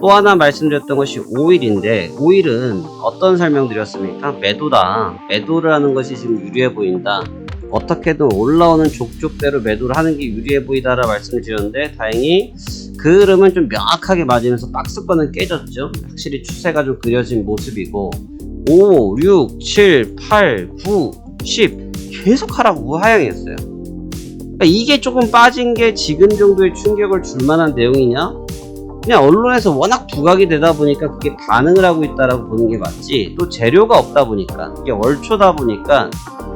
또 하나 말씀드렸던 것이 5일인데 5일은 어떤 설명드렸습니까? 매도다. 매도를 하는 것이 지금 유리해 보인다. 어떻게든 올라오는 족족대로 매도를 하는 게 유리해 보이다라 말씀을 드렸는데 다행히 그 흐름은 좀 명확하게 맞으면서 박스권은 깨졌죠. 확실히 추세가 좀 그려진 모습이고 5, 6, 7, 8, 9, 10 계속 하락으로 우하향이었어요. 그러니까 이게 조금 빠진 게 지금 정도의 충격을 줄 만한 내용이냐? 그냥 언론에서 워낙 부각이 되다 보니까 그게 반응을 하고 있다라고 보는 게 맞지, 또 재료가 없다 보니까, 이게 월초다 보니까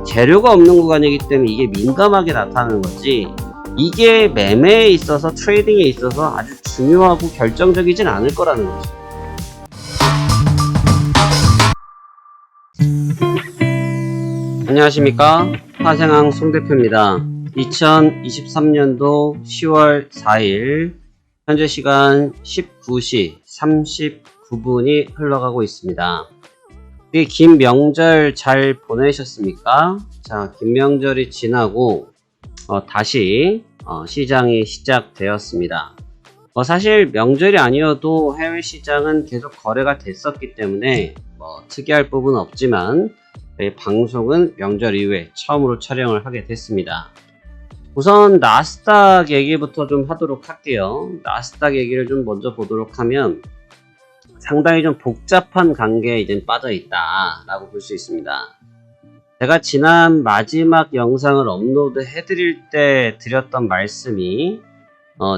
재료가 없는 구간이기 때문에 이게 민감하게 나타나는 거지, 이게 매매에 있어서 트레이딩에 있어서 아주 중요하고 결정적이진 않을 거라는 거죠. 안녕하십니까, 화생항 송대표입니다. 2023년도 10월 4일 현재 시간 19시 39분이 흘러가고 있습니다. 긴 명절 잘 보내셨습니까? 자, 긴 명절이 지나고 다시 시장이 시작되었습니다. 사실 명절이 아니어도 해외 시장은 계속 거래가 됐었기 때문에 특이할 부분은 없지만 저희 방송은 명절 이후에 처음으로 촬영을 하게 됐습니다. 우선 나스닥 얘기부터 좀 하도록 할게요. 나스닥 얘기를 좀 먼저 보도록 하면 상당히 좀 복잡한 관계에 이제 빠져 있다 라고 볼 수 있습니다. 제가 지난 마지막 영상을 업로드 해드릴 때 드렸던 말씀이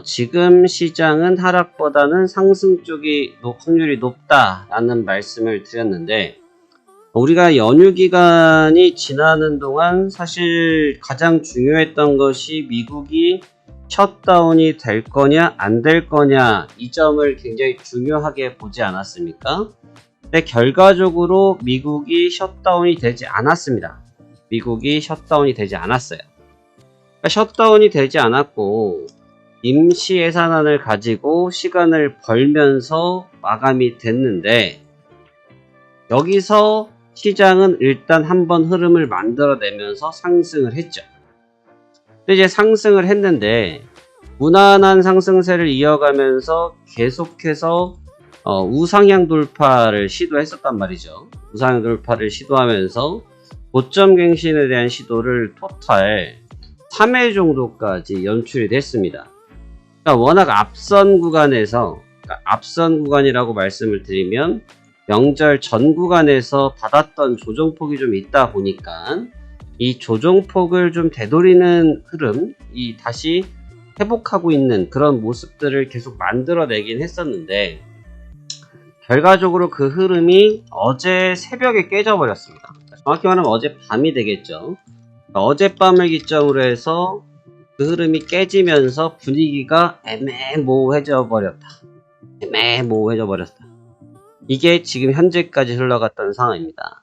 지금 시장은 하락보다는 상승 쪽이 확률이 높다 라는 말씀을 드렸는데, 우리가 연휴 기간이 지나는 동안 사실 가장 중요했던 것이 미국이 셧다운이 될 거냐 안 될 거냐, 이 점을 굉장히 중요하게 보지 않았습니까? 근데 결과적으로 미국이 셧다운이 되지 않았습니다. 미국이 셧다운이 되지 않았어요. 그러니까 셧다운이 되지 않았고 임시 예산안을 가지고 시간을 벌면서 마감이 됐는데, 여기서 시장은 일단 한번 흐름을 만들어내면서 상승을 했죠. 근데 이제 상승을 했는데 무난한 상승세를 이어가면서 계속해서 우상향 돌파를 시도했었단 말이죠. 우상향 돌파를 시도하면서 고점 갱신에 대한 시도를 토탈 3회 정도까지 연출이 됐습니다. 그러니까 워낙 앞선 구간에서, 앞선 구간이라고 말씀을 드리면 명절 전 구간에서 받았던 조정폭이 좀 있다 보니까 이 조정폭을 좀 되돌리는 흐름, 이 다시 회복하고 있는 그런 모습들을 계속 만들어내긴 했었는데, 결과적으로 그 흐름이 어제 새벽에 깨져버렸습니다. 정확히 말하면 어제 밤이 되겠죠. 어젯밤을 기점으로 해서 그 흐름이 깨지면서 분위기가 애매모호해져 버렸다. 이게 지금 현재까지 흘러갔던 상황입니다.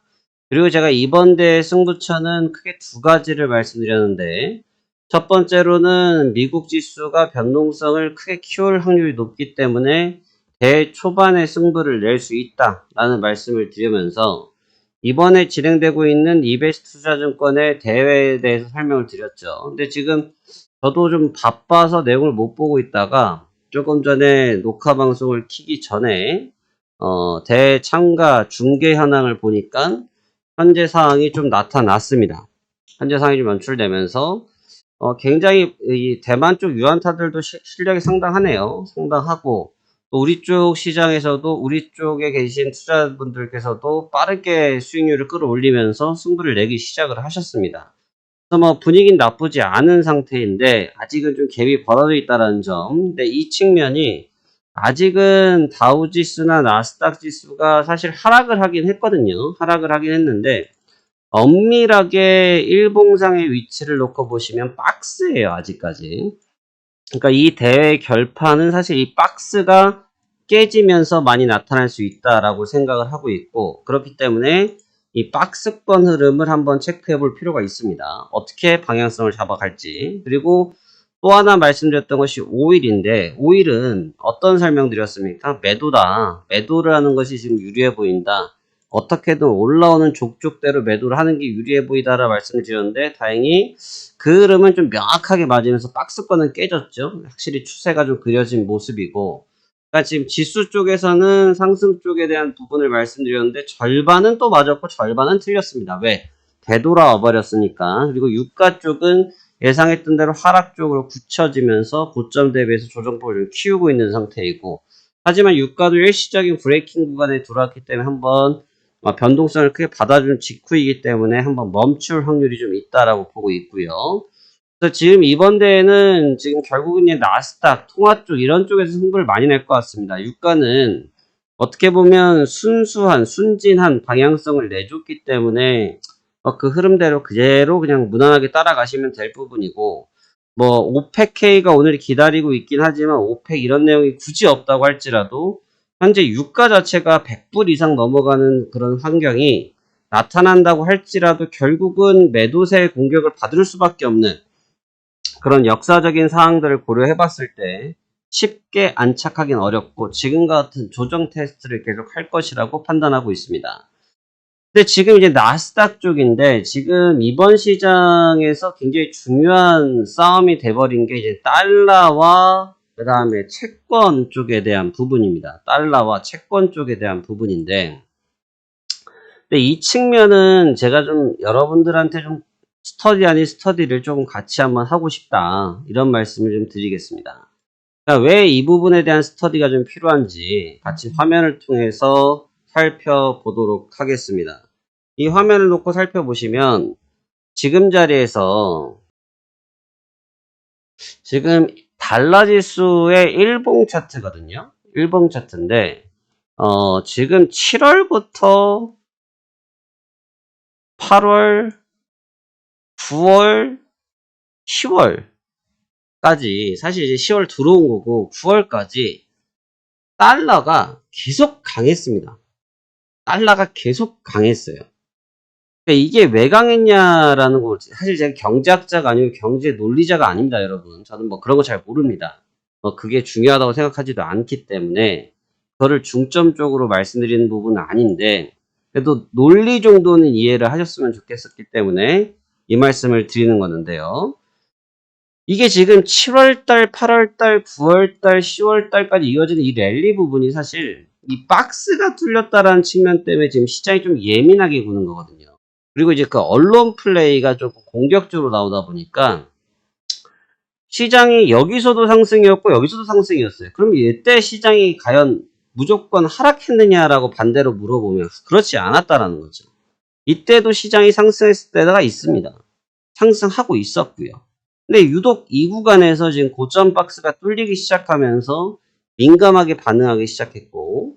그리고 제가 이번 대회 승부처는 크게 두 가지를 말씀드렸는데, 첫 번째로는 미국 지수가 변동성을 크게 키울 확률이 높기 때문에 대회 초반에 승부를 낼 수 있다라는 말씀을 드리면서 이번에 진행되고 있는 이베스트 투자증권의 대회에 대해서 설명을 드렸죠. 근데 지금 저도 좀 바빠서 내용을 못 보고 있다가 조금 전에 녹화 방송을 키기 전에 대회 참가 중계 현황을 보니까 현재 상황이 좀 나타났습니다. 현재 상황이 좀 연출되면서 굉장히 이 대만 쪽 유안타들도 실력이 상당하네요. 상당하고 또 우리 쪽 시장에서도, 우리 쪽에 계신 투자분들께서도 빠르게 수익률을 끌어올리면서 승부를 내기 시작을 하셨습니다. 그래서 분위기는 나쁘지 않은 상태인데 아직은 좀 갭이 벌어져 있다는 점. 근데 이 측면이 아직은 다우지수나 나스닥 지수가 사실 하락을 하긴 했거든요. 하락을 하긴 했는데 엄밀하게 일봉상의 위치를 놓고 보시면 박스예요, 아직까지. 그러니까 이 대회 결판은 사실 이 박스가 깨지면서 많이 나타날 수 있다라고 생각을 하고 있고, 그렇기 때문에 이 박스권 흐름을 한번 체크해 볼 필요가 있습니다. 어떻게 방향성을 잡아갈지. 그리고 또 하나 말씀드렸던 것이 5일인데 5일은 어떤 설명드렸습니까? 매도다. 매도를 하는 것이 지금 유리해 보인다. 어떻게든 올라오는 족족대로 매도를 하는 게 유리해 보이다라 말씀을 드렸는데 다행히 그 흐름은 좀 명확하게 맞으면서 박스권은 깨졌죠. 확실히 추세가 좀 그려진 모습이고, 그러니까 지금 지수 쪽에서는 상승 쪽에 대한 부분을 말씀드렸는데 절반은 또 맞았고 절반은 틀렸습니다. 왜? 되돌아와 버렸으니까. 그리고 유가 쪽은 예상했던 대로 하락 쪽으로 굳혀지면서 고점 대비해서 조정폭을 좀 키우고 있는 상태이고, 하지만 유가도 일시적인 브레이킹 구간에 들어왔기 때문에 한번 변동성을 크게 받아준 직후이기 때문에 한번 멈출 확률이 좀 있다라고 보고 있고요. 그래서 지금 이번 대회는 지금 결국은 이제 나스닥, 통화 쪽 이런 쪽에서 승부를 많이 낼 것 같습니다. 유가는 어떻게 보면 순수한, 순진한 방향성을 내줬기 때문에 그 흐름대로 그대로 그냥 무난하게 따라가시면 될 부분이고, 뭐 오펙K가 오늘 기다리고 있긴 하지만 오펙 이런 내용이 굳이 없다고 할지라도 현재 유가 자체가 100불 이상 넘어가는 그런 환경이 나타난다고 할지라도 결국은 매도세 공격을 받을 수밖에 없는 그런 역사적인 사항들을 고려해 봤을 때 쉽게 안착하긴 어렵고 지금과 같은 조정 테스트를 계속 할 것이라고 판단하고 있습니다. 근데 지금 이제 나스닥 쪽인데 지금 이번 시장에서 굉장히 중요한 싸움이 돼버린 게 이제 달러와 그 다음에 채권 쪽에 대한 부분입니다. 달러와 채권 쪽에 대한 부분인데, 근데 이 측면은 제가 좀 여러분들한테 좀 스터디 아닌 스터디를 조금 같이 한번 하고 싶다, 이런 말씀을 좀 드리겠습니다. 그러니까 왜 이 부분에 대한 스터디가 좀 필요한지 같이 화면을 통해서 살펴보도록 하겠습니다. 이 화면을 놓고 살펴보시면 지금 자리에서 지금 달러 지수의 일봉 차트거든요. 일봉 차트인데 지금 7월부터 8월, 9월, 10월까지, 사실 이제 10월 들어온 거고 9월까지 달러가 계속 강했습니다. 달러가 계속 강했어요. 그러니까 이게 왜 강했냐라는 거, 사실 제가 경제학자가 아니고 경제 논리자가 아닙니다, 여러분. 저는 뭐 그런 거 잘 모릅니다. 그게 중요하다고 생각하지도 않기 때문에 그거를 중점적으로 말씀드리는 부분은 아닌데, 그래도 논리 정도는 이해를 하셨으면 좋겠었기 때문에 이 말씀을 드리는 거는데요. 이게 지금 7월달, 8월달, 9월달, 10월달까지 이어지는 이 랠리 부분이 사실 이 박스가 뚫렸다라는 측면 때문에 지금 시장이 좀 예민하게 구는 거거든요. 그리고 이제 그 언론 플레이가 조금 공격적으로 나오다 보니까 시장이 여기서도 상승이었고 여기서도 상승이었어요. 그럼 이때 시장이 과연 무조건 하락했느냐라고 반대로 물어보면 그렇지 않았다라는 거죠. 이때도 시장이 상승했을 때가 있습니다. 상승하고 있었고요. 근데 유독 이 구간에서 지금 고점 박스가 뚫리기 시작하면서 민감하게 반응하기 시작했고,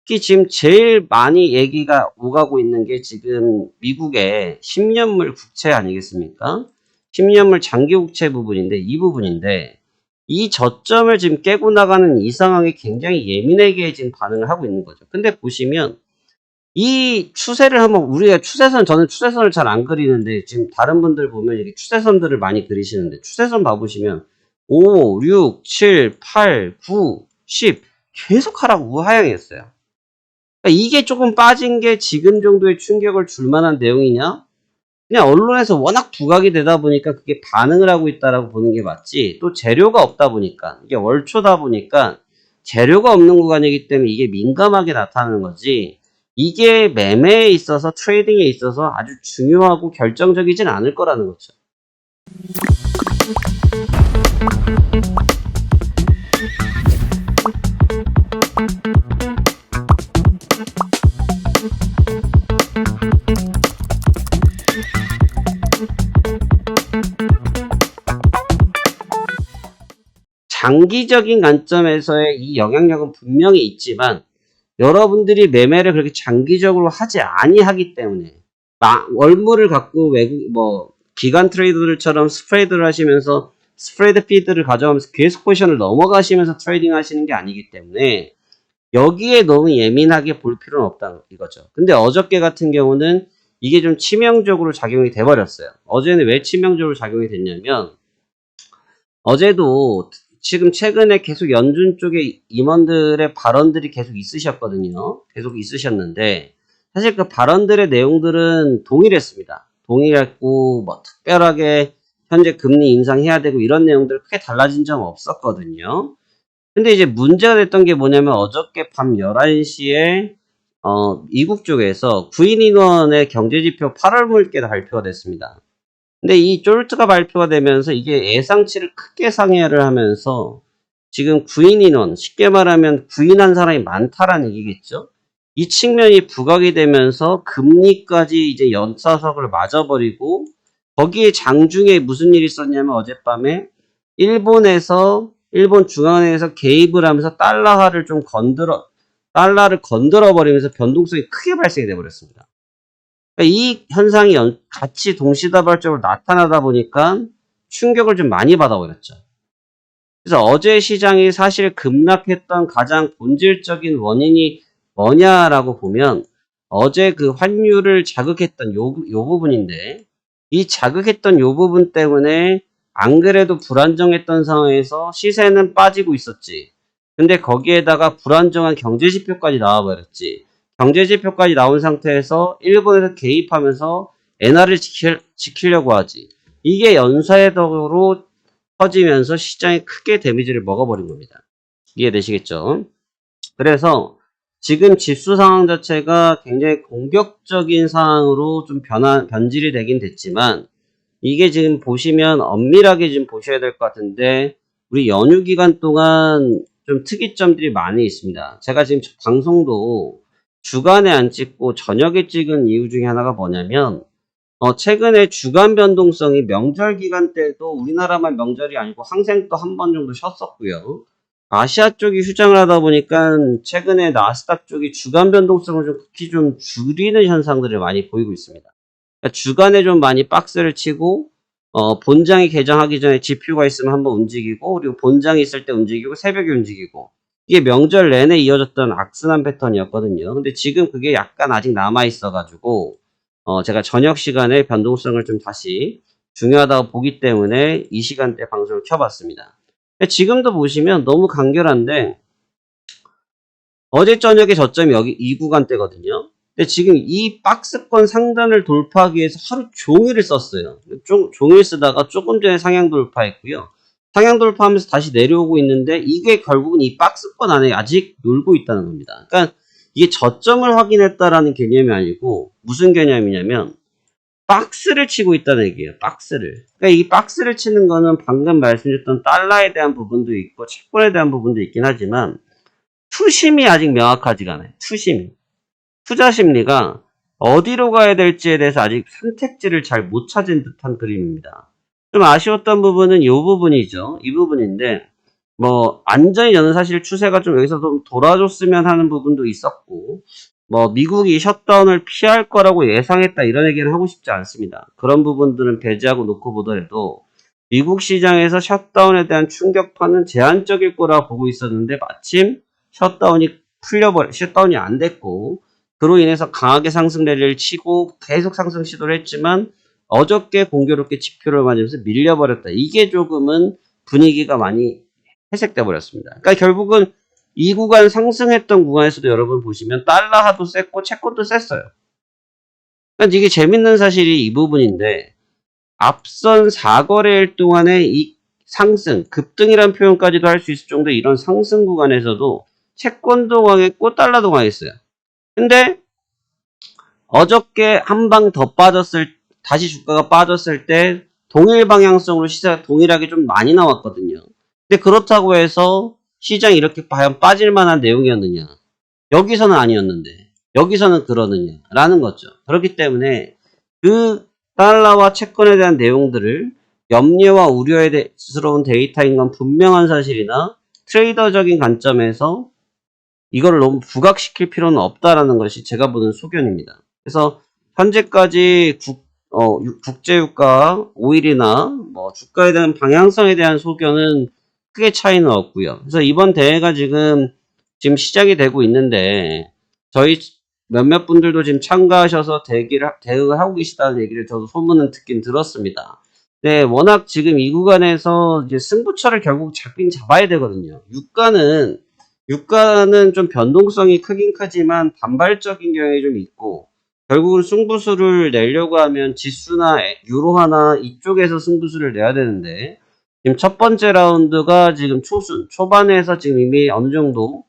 특히 지금 제일 많이 얘기가 오가고 있는 게 지금 미국의 10년물 국채 아니겠습니까? 10년물 장기 국채 부분인데, 이 부분인데, 이 저점을 지금 깨고 나가는 이 상황이 굉장히 예민하게 지금 반응을 하고 있는 거죠. 근데 보시면 이 추세를 한번, 우리가 추세선, 저는 추세선을 잘 안 그리는데 지금 다른 분들 보면 이렇게 추세선들을 많이 그리시는데, 추세선 봐보시면 5, 6, 7, 8, 9, 10 계속 하락 우하향이었어요. 그러니까 이게 조금 빠진 게 지금 정도의 충격을 줄 만한 내용이냐? 그냥 언론에서 워낙 부각이 되다 보니까 그게 반응을 하고 있다라고 보는 게 맞지, 또 재료가 없다 보니까, 이게 월초다 보니까 재료가 없는 구간이기 때문에 이게 민감하게 나타나는 거지, 이게 매매에 있어서, 트레이딩에 있어서 아주 중요하고 결정적이진 않을 거라는 거죠. 장기적인 관점에서의 이 영향력은 분명히 있지만 여러분들이 매매를 그렇게 장기적으로 하지 아니하기 때문에, 월물을 갖고 외국 기관 트레이더들처럼 스프레드를 하시면서 스프레드 피드를 가져가면서 계속 포지션을 넘어가시면서 트레이딩 하시는 게 아니기 때문에 여기에 너무 예민하게 볼 필요는 없다 이거죠. 근데 어저께 같은 경우는 이게 좀 치명적으로 작용이 돼 버렸어요. 어제는 왜 치명적으로 작용이 됐냐면, 어제도 지금 최근에 계속 연준 쪽에 임원들의 발언들이 계속 있으셨거든요. 계속 있으셨는데 사실 그 발언들의 내용들은 동일했습니다. 동일했고 특별하게 현재 금리 인상해야 되고 이런 내용들 크게 달라진 점 없었거든요. 근데 이제 문제가 됐던 게 뭐냐면 어저께 밤 11시에 미국 쪽에서 구인 인원의 경제지표 8월 물가가 발표가 됐습니다. 근데 이 쫄트가 발표가 되면서 이게 예상치를 크게 상회를 하면서 지금 구인 인원, 쉽게 말하면 구인한 사람이 많다라는 얘기겠죠. 이 측면이 부각이 되면서 금리까지 이제 연사석을 맞아버리고 거기에 장중에 무슨 일이 있었냐면 어젯밤에 일본 중앙은행에서 개입을 하면서 달러를 건드려 버리면서 변동성이 크게 발생이 돼 버렸습니다. 그러니까 이 현상이 같이 동시다발적으로 나타나다 보니까 충격을 좀 많이 받아버렸죠. 그래서 어제 시장이 사실 급락했던 가장 본질적인 원인이 뭐냐라고 보면 어제 그 환율을 자극했던 요 부분인데 이 자극했던 요 부분 때문에 안 그래도 불안정했던 상황에서 시세는 빠지고 있었지. 근데 거기에다가 불안정한 경제지표까지 나와버렸지. 경제지표까지 나온 상태에서 일본에서 개입하면서 엔화를 지키려고 하지. 이게 연쇄적으로 터지면서 시장에 크게 데미지를 먹어버린 겁니다. 이해되시겠죠? 그래서 지금 지수 상황 자체가 굉장히 공격적인 상황으로 좀 변질이 되긴 됐지만 이게 지금 보시면 엄밀하게 좀 보셔야 될 것 같은데 우리 연휴 기간 동안 좀 특이점들이 많이 있습니다. 제가 지금 방송도 주간에 안 찍고 저녁에 찍은 이유 중에 하나가 뭐냐면 최근에 주간 변동성이 명절 기간 때도 우리나라만 명절이 아니고 항생도 한 번 정도 쉬었었고요. 아시아 쪽이 휴장을 하다 보니까 최근에 나스닥 쪽이 주간 변동성을 좀 극히 좀 줄이는 현상들을 많이 보이고 있습니다. 그러니까 주간에 좀 많이 박스를 치고 본장이 개장하기 전에 지표가 있으면 한번 움직이고 그리고 본장이 있을 때 움직이고 새벽에 움직이고 이게 명절 내내 이어졌던 악순환 패턴이었거든요. 근데 지금 그게 약간 아직 남아 있어가지고 제가 저녁 시간에 변동성을 좀 다시 중요하다고 보기 때문에 이 시간대 방송을 켜봤습니다. 지금도 보시면 너무 간결한데 어제 저녁에 저점이 여기 이 구간대거든요. 근데 지금 이 박스권 상단을 돌파하기 위해서 하루 종일을 썼어요. 종일 쓰다가 조금 전에 상향 돌파했고요. 상향 돌파하면서 다시 내려오고 있는데 이게 결국은 이 박스권 안에 아직 놀고 있다는 겁니다. 그러니까 이게 저점을 확인했다라는 개념이 아니고 무슨 개념이냐면 박스를 치고 있다는 얘기예요. 박스를. 그러니까 이 박스를 치는 거는 방금 말씀드렸던 달러에 대한 부분도 있고 채권에 대한 부분도 있긴 하지만 투심이 아직 명확하지가 않아요. 투심이. 투자 심리가 어디로 가야 될지에 대해서 아직 선택지를 잘 못 찾은 듯한 그림입니다. 좀 아쉬웠던 부분은 이 부분이죠. 이 부분인데 안전히 저는 사실 추세가 좀 여기서 좀 돌아줬으면 하는 부분도 있었고 미국이 셧다운을 피할 거라고 예상했다 이런 얘기는 하고 싶지 않습니다. 그런 부분들은 배제하고 놓고 보더라도 미국 시장에서 셧다운에 대한 충격파는 제한적일 거라고 보고 있었는데 마침 셧다운이 안 됐고 그로 인해서 강하게 상승 랠리를 치고 계속 상승 시도를 했지만 어저께 공교롭게 지표를 맞으면서 밀려버렸다. 이게 조금은 분위기가 많이 회색돼 버렸습니다. 그러니까 결국은 이 구간 상승했던 구간에서도 여러분 보시면 달러화도 셌고 채권도 셌어요. 그러니까 이게 재밌는 사실이 이 부분인데 앞선 4거래일 동안에 이 상승, 급등이라는 표현까지도 할 수 있을 정도의 이런 상승 구간에서도 채권도 강했고 달러도 강했어요. 근데 어저께 한 방 더 다시 주가가 빠졌을 때 동일 방향성으로 시세가 동일하게 좀 많이 나왔거든요. 근데 그렇다고 해서 시장이 이렇게 과연 빠질 만한 내용이었느냐? 여기서는 아니었는데 여기서는 그러느냐라는 거죠. 그렇기 때문에 그 달러와 채권에 대한 내용들을 염려와 우려에 스러운 데이터인 건 분명한 사실이나 트레이더적인 관점에서 이거를 너무 부각시킬 필요는 없다라는 것이 제가 보는 소견입니다. 그래서 현재까지 국제유가 5일이나 주가에 대한 방향성에 대한 소견은 크게 차이는 없고요. 그래서 이번 대회가 지금 시작이 되고 있는데 저희 몇몇 분들도 지금 참가하셔서 대응을 하고 계시다는 얘기를 저도 소문은 듣긴 들었습니다. 네, 워낙 지금 이 구간에서 이제 승부처를 결국 잡긴 잡아야 되거든요. 유가는 좀 변동성이 크긴 크지만 단발적인 경향이 좀 있고 결국은 승부수를 내려고 하면 지수나 유로화나 이쪽에서 승부수를 내야 되는데 지금 첫 번째 라운드가 지금 초반에서 지금 이미 어느 정도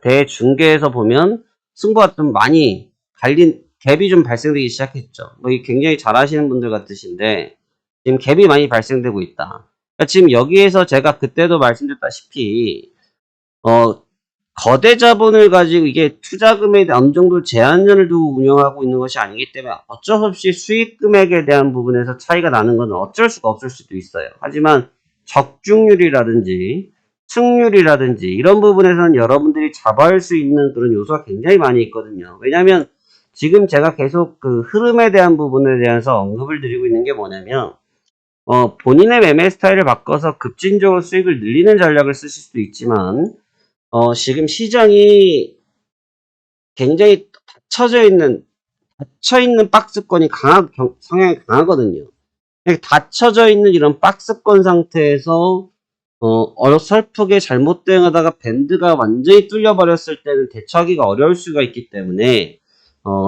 대중계에서 보면 승부가 좀 많이 갭이 좀 발생되기 시작했죠. 뭐 굉장히 잘하시는 분들 같으신데 지금 갭이 많이 발생되고 있다. 그러니까 지금 여기에서 제가 그때도 말씀드렸다시피 거대 자본을 가지고 이게 투자금에 어느 정도 제한을 두고 운영하고 있는 것이 아니기 때문에 어쩔 수 없이 수익 금액에 대한 부분에서 차이가 나는 건 어쩔 수가 없을 수도 있어요. 하지만 적중률이라든지 승률이라든지 이런 부분에서는 여러분들이 잡아올 수 있는 그런 요소가 굉장히 많이 있거든요. 왜냐하면 지금 제가 계속 그 흐름에 대한 부분에 대해서 언급을 드리고 있는 게 뭐냐면 본인의 매매 스타일을 바꿔서 급진적으로 수익을 늘리는 전략을 쓰실 수도 있지만 지금 시장이 굉장히 닫혀있는 박스권이 성향이 강하거든요. 닫혀져 있는 이런 박스권 상태에서 어설프게 잘못 대응하다가 밴드가 완전히 뚫려버렸을 때는 대처하기가 어려울 수가 있기 때문에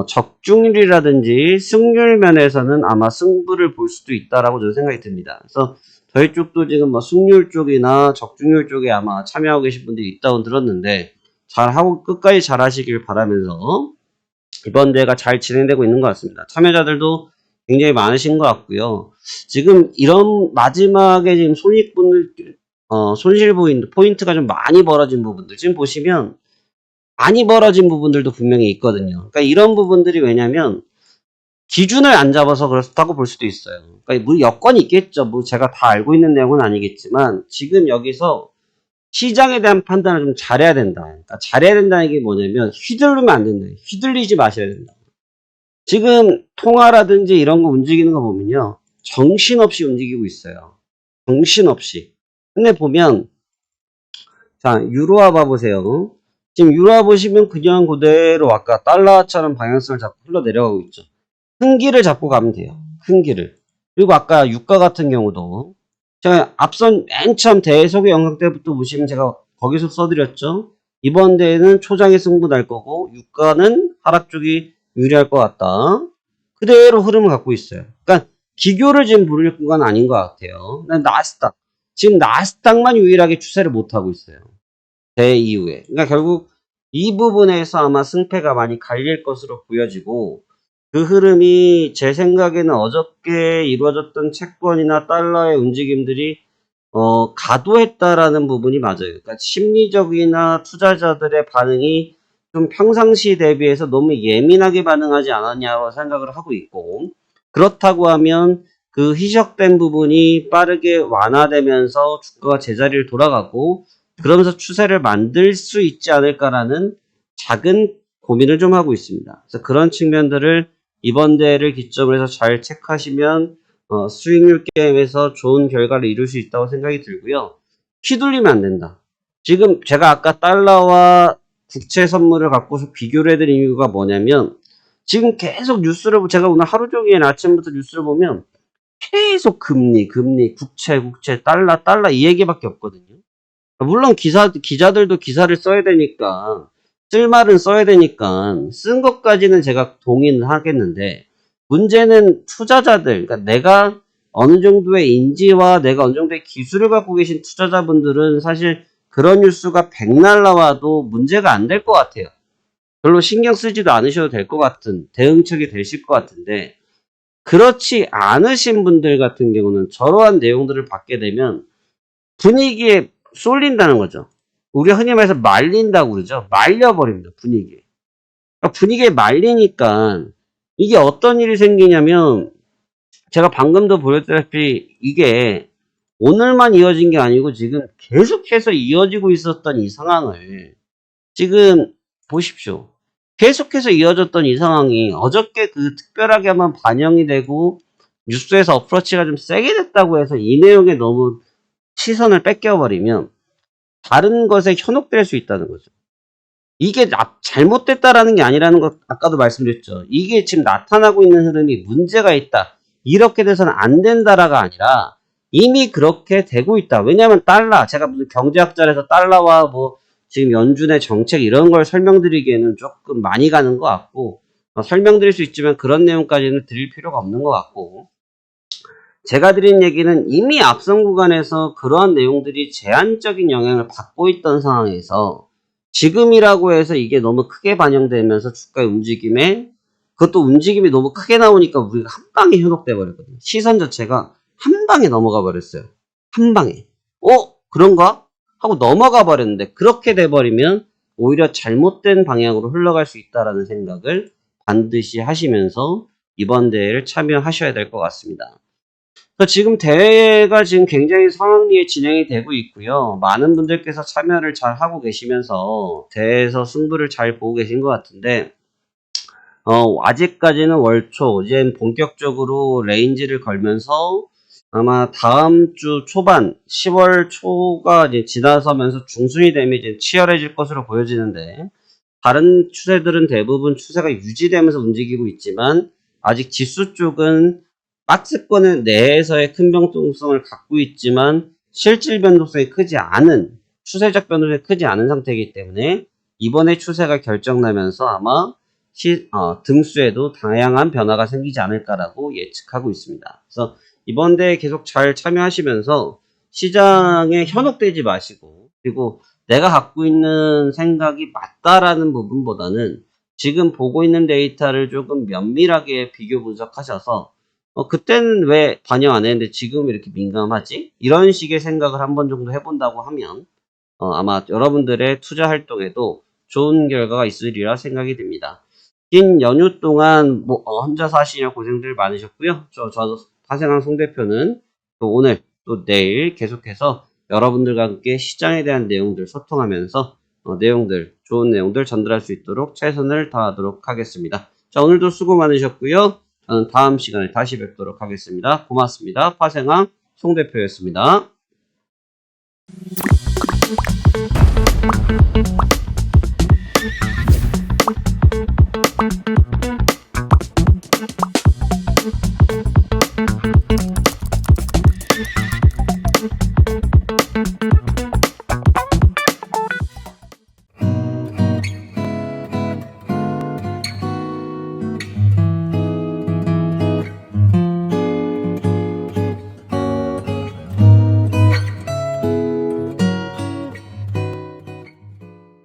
적중률이라든지 승률 면에서는 아마 승부를 볼 수도 있다라고 저는 생각이 듭니다. 그래서 저희 쪽도 지금 뭐 승률 쪽이나 적중률 쪽에 아마 참여하고 계신 분들이 있다고 들었는데 잘하고 끝까지 잘하시길 바라면서 이번 대회가 잘 진행되고 있는 것 같습니다. 참여자들도 굉장히 많으신 것 같고요. 지금 이런 마지막에 지금 손실 포인트가 좀 많이 벌어진 부분들 지금 보시면 많이 벌어진 부분들도 분명히 있거든요. 그러니까 이런 부분들이 왜냐면 기준을 안 잡아서 그렇다고 볼 수도 있어요. 그러니까 뭐 여건이 있겠죠. 뭐 제가 다 알고 있는 내용은 아니겠지만 지금 여기서 시장에 대한 판단을 좀 잘해야 된다. 그러니까 잘해야 된다는 게 뭐냐면 휘둘르면 안 된다. 휘둘리지 마셔야 된다. 지금 통화라든지 이런 거 움직이는 거 보면요. 정신없이 움직이고 있어요. 정신없이. 근데 보면 자 유로화 봐보세요. 지금 유로화 보시면 그냥 그대로 아까 달러처럼 방향성을 잡고 흘러내려가고 있죠. 큰 길을 잡고 가면 돼요. 큰 길을. 그리고 아까 유가 같은 경우도 제가 앞선 맨 처음 대소개 영상 때부터 보시면 제가 거기서 써드렸죠. 이번 대회는 초장의 승부 날 거고 유가는 하락 쪽이 유리할 것 같다. 그대로 흐름을 갖고 있어요. 그러니까 기교를 지금 부릴 건 아닌 것 같아요. 나스닥. 지금 나스닥만 유일하게 추세를 못하고 있어요. 대회 이후에. 그러니까 결국 이 부분에서 아마 승패가 많이 갈릴 것으로 보여지고 그 흐름이 제 생각에는 어저께 이루어졌던 채권이나 달러의 움직임들이 가도했다라는 부분이 맞아요. 그러니까 심리적이나 투자자들의 반응이 좀 평상시 대비해서 너무 예민하게 반응하지 않았냐고 생각을 하고 있고 그렇다고 하면 그 희석된 부분이 빠르게 완화되면서 주가가 제자리를 돌아가고 그러면서 추세를 만들 수 있지 않을까라는 작은 고민을 좀 하고 있습니다. 그래서 그런 측면들을 이번 대회를 기점으로 해서 잘 체크하시면 수익률 게임에서 좋은 결과를 이룰 수 있다고 생각이 들고요. 휘둘리면 안 된다. 지금 제가 아까 달러와 국채 선물을 갖고서 비교를 해드린 이유가 뭐냐면 지금 계속 뉴스를 제가 오늘 하루 종일 아침부터 뉴스를 보면 계속 금리, 국채, 달러 이 얘기밖에 없거든요. 물론 기자들도 기사를 써야 되니까 쓸 말은 써야 되니까 쓴 것까지는 제가 동의는 하겠는데 문제는 투자자들, 그러니까 내가 어느 정도의 인지와 내가 어느 정도의 기술을 갖고 계신 투자자분들은 사실 그런 뉴스가 백날 나와도 문제가 안 될 것 같아요. 별로 신경 쓰지도 않으셔도 될 것 같은 대응책이 되실 것 같은데 그렇지 않으신 분들 같은 경우는 저러한 내용들을 받게 되면 분위기에 쏠린다는 거죠. 우리가 흔히 말해서 말린다고 그러죠. 말려버립니다. 분위기에. 그러니까 분위기에 말리니까 이게 어떤 일이 생기냐면 제가 방금도 보였다시피 이게 오늘만 이어진 게 아니고 지금 계속해서 이어지고 있었던 이 상황을 지금 보십시오. 계속해서 이어졌던 이 상황이 어저께 그 특별하게 한번 반영이 되고 뉴스에서 어프로치가 좀 세게 됐다고 해서 이 내용에 너무 시선을 뺏겨버리면 다른 것에 현혹될 수 있다는 거죠. 이게 잘못됐다라는 게 아니라는 것 아까도 말씀드렸죠. 이게 지금 나타나고 있는 흐름이 문제가 있다. 이렇게 돼서는 안 된다라가 아니라 이미 그렇게 되고 있다. 왜냐하면 제가 무슨 경제학자라서 달러와 뭐 지금 연준의 정책 이런 걸 설명드리기에는 조금 많이 가는 것 같고 설명드릴 수 있지만 그런 내용까지는 드릴 필요가 없는 것 같고 제가 드린 얘기는 이미 앞선 구간에서 그러한 내용들이 제한적인 영향을 받고 있던 상황에서 지금이라고 해서 이게 너무 크게 반영되면서 주가의 움직임에 그것도 움직임이 너무 크게 나오니까 우리가 한 방에 현혹돼 버렸거든요. 시선 자체가 한 방에 넘어가 버렸어요. 한 방에. 그런가? 하고 넘어가 버렸는데 그렇게 돼 버리면 오히려 잘못된 방향으로 흘러갈 수 있다라는 생각을 반드시 하시면서 이번 대회를 참여하셔야 될 것 같습니다. 지금 대회가 지금 굉장히 성황리에 진행이 되고 있고요. 많은 분들께서 참여를 잘 하고 계시면서 대회에서 승부를 잘 보고 계신 것 같은데 아직까지는 월초 이제 본격적으로 레인지를 걸면서 아마 다음 주 초반 10월 초가 이제 지나서면서 중순이 되면 이제 치열해질 것으로 보여지는데 다른 추세들은 대부분 추세가 유지되면서 움직이고 있지만 아직 지수 쪽은 박스권 내에서의 큰 변동성을 갖고 있지만 실질 변동성이 크지 않은 추세적 변동성이 크지 않은 상태이기 때문에 이번에 추세가 결정나면서 아마 등수에도 다양한 변화가 생기지 않을까라고 예측하고 있습니다. 그래서 이번 대회 계속 잘 참여하시면서 시장에 현혹되지 마시고 그리고 내가 갖고 있는 생각이 맞다라는 부분보다는 지금 보고 있는 데이터를 조금 면밀하게 비교 분석하셔서 그때는 왜 반영 안 했는데 지금 이렇게 민감하지? 이런 식의 생각을 한 번 정도 해본다고 하면 아마 여러분들의 투자 활동에도 좋은 결과가 있으리라 생각이 듭니다. 긴 연휴 동안 혼자서 하시느라 고생들 많으셨고요. 저도 파생한 송 대표는 또 오늘 또 내일 계속해서 여러분들과 함께 시장에 대한 내용들 소통하면서 좋은 내용들 전달할 수 있도록 최선을 다하도록 하겠습니다. 자, 오늘도 수고 많으셨고요. 저는 다음 시간에 다시 뵙도록 하겠습니다. 고맙습니다. 파생왕 송 대표였습니다.